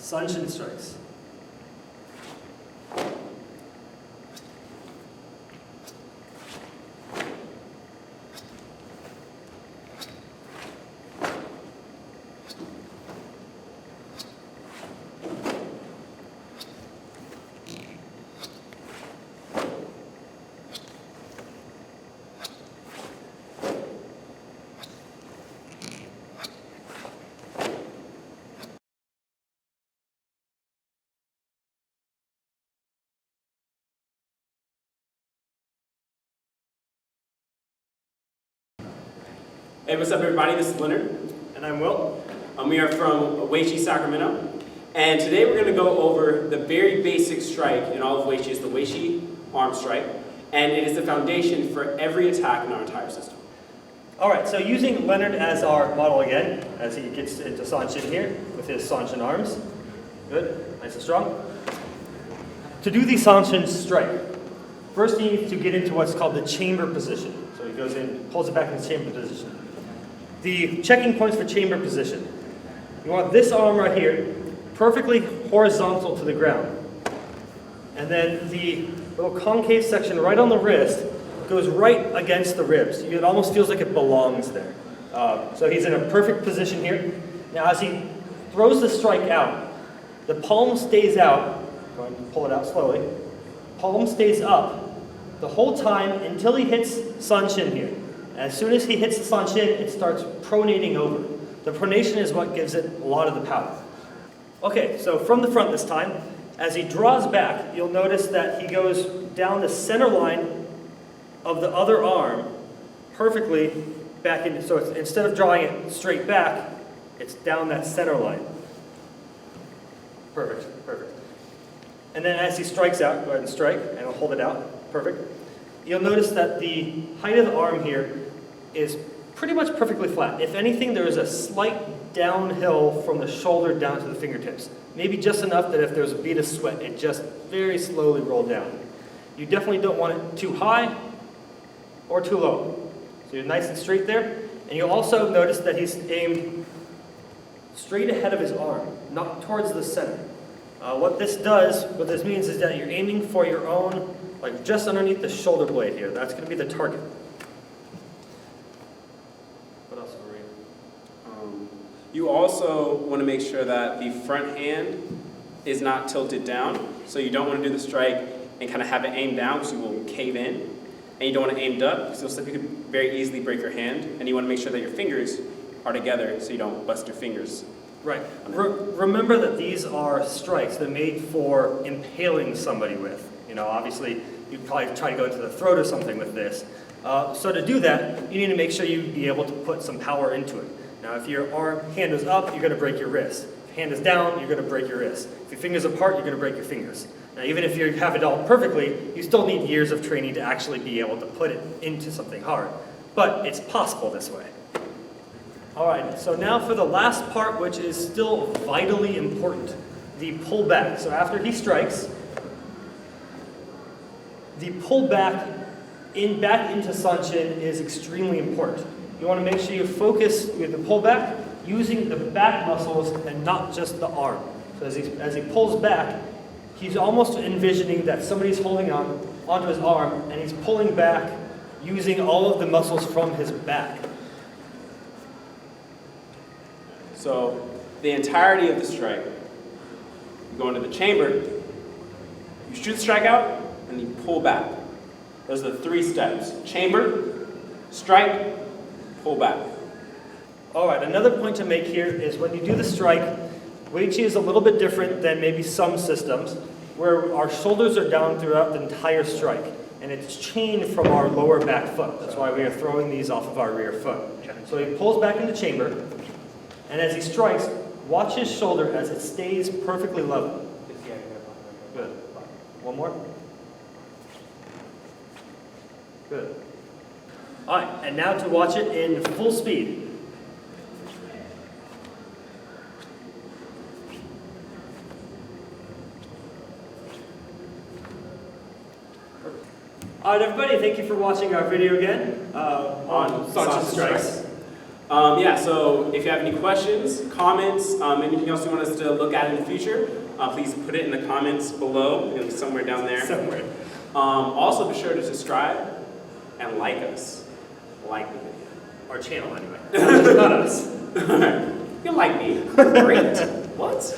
Sanchin Strikes. Hey, what's up everybody? This is Leonard. And I'm Will. We are from Ueichi, Sacramento. And today we're going to go over the very basic strike in all of Ueichi. It's the Ueichi arm strike. And it is the foundation for every attack in our entire system. All right, so using Leonard as our model again, as he gets into Sanchin here with his Sanchin arms. Good, nice and strong. To do the Sanchin strike, first you need to get into what's called the chamber position. So he goes in, pulls it back in the chamber position. The checking points for chamber position. You want this arm right here perfectly horizontal to the ground. And then the little concave section right on the wrist goes right against the ribs. It almost feels like it belongs there. So he's in a perfect position here. Now as he throws the strike out, the palm stays out. Go ahead and pull it out slowly. Palm stays up the whole time until he hits Sanchin here. As soon as he hits the Sanchin, it starts pronating over. The pronation is what gives it a lot of the power. Okay, so from the front this time, as he draws back, you'll notice that he goes down the center line of the other arm perfectly back in. So it's, instead of drawing it straight back, it's down that center line. Perfect, perfect. And then as he strikes out, go ahead and strike, and I'll hold it out. Perfect. You'll notice that the height of the arm here is pretty much perfectly flat. If anything, there is a slight downhill from the shoulder down to the fingertips. Maybe just enough that if there's a bead of sweat, it just very slowly rolled down. You definitely don't want it too high or too low. So you're nice and straight there. And you'll also notice that he's aimed straight ahead of his arm, not towards the center. What this means is that you're aiming for your own, like just underneath the shoulder blade here. That's going to be the target. What else are we? You also want to make sure that the front hand is not tilted down. So you don't want to do the strike and kind of have it aimed down because you will cave in. And you don't want to aim up because you could very easily break your hand. And you want to make sure that your fingers are together so you don't bust your fingers. Right. Remember that these are strikes. They're made for impaling somebody with. You know, obviously, you'd probably try to go into the throat or something with this. So to do that, you need to make sure you be able to put some power into it. Now, if your hand is up, you're going to break your wrist. If your hand is down, you're going to break your wrist. If your fingers are apart, you're going to break your fingers. Now, even if you have it all perfectly, you still need years of training to actually be able to put it into something hard. But it's possible this way. All right, so now for the last part, which is still vitally important, the pull back. So after he strikes, the pull back into Sanchin is extremely important. You want to make sure you focus with the pull back using the back muscles and not just the arm. So as he pulls back, he's almost envisioning that somebody's holding onto his arm and he's pulling back using all of the muscles from his back. So the entirety of the strike, you go into the chamber, you shoot the strike out, and you pull back. Those are the 3 steps. Chamber, strike, pull back. All right, another point to make here is when you do the strike, Ueichi is a little bit different than maybe some systems where our shoulders are down throughout the entire strike, and it's chained from our lower back foot. That's why we are throwing these off of our rear foot. So he pulls back in the chamber, and as he strikes, watch his shoulder as it stays perfectly level. Good. One more. Good. All right, and now to watch it in full speed. All right, everybody, thank you for watching our video again on Sanchin Strikes. Yeah, so if you have any questions, comments, anything else you want us to look at in the future, please put it in the comments below, somewhere down there. Somewhere. Also, be sure to subscribe and like us. Like the video. Our channel, anyway. Not us. You like me. Great. What?